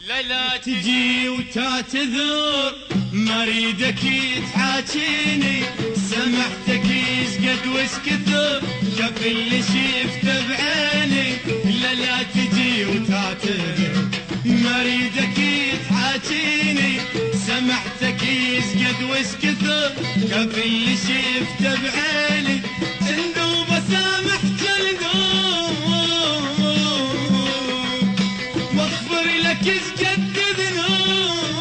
لا تجي وتعتذر، ما اريدك تحاكيني، سمحتك يسقد واسكثر، شاف اللي شفته بعيني. لا تجي وتعتذر، ما اريدك تحاكيني، سمحتك يسقد واسكثر، شاف اللي شفته بعيني. صندوق بسامح جلدوب واغفر لك اسقد ذنوب،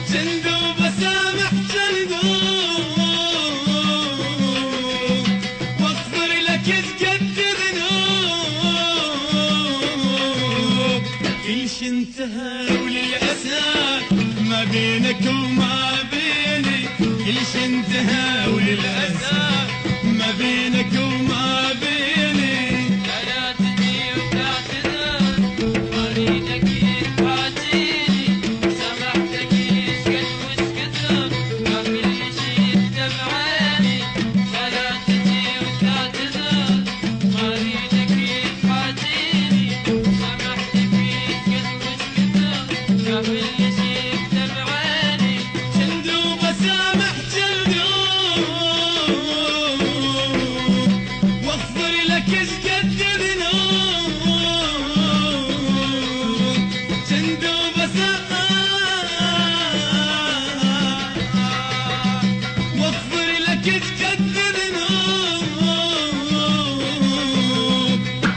صندوق بسامح جلدوب واغفر لك اسقد ذنوب. كل شي انتهى وللأسى ما بينك وما بيني، كل شي انتهى وللأسى ما بينك وما بيني. لا تجي وتعتذر، ما اريدك تحاكيني، سمحتك يسكت واسكتر، ما في اللي شفته بعيني. لا تجي وتعتذر، ما اريدك تحاكيني، سمحتك يسكت واسكتر، ما في اللي شفته بعيني. صندوق بسامح جلدوب واغفر لك اسقد ذنوب، صندوق بسامح واغفر لك اسقد ذنوب.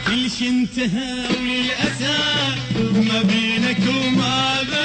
كل شي انتهى وللأسى ما بينك وما بيني.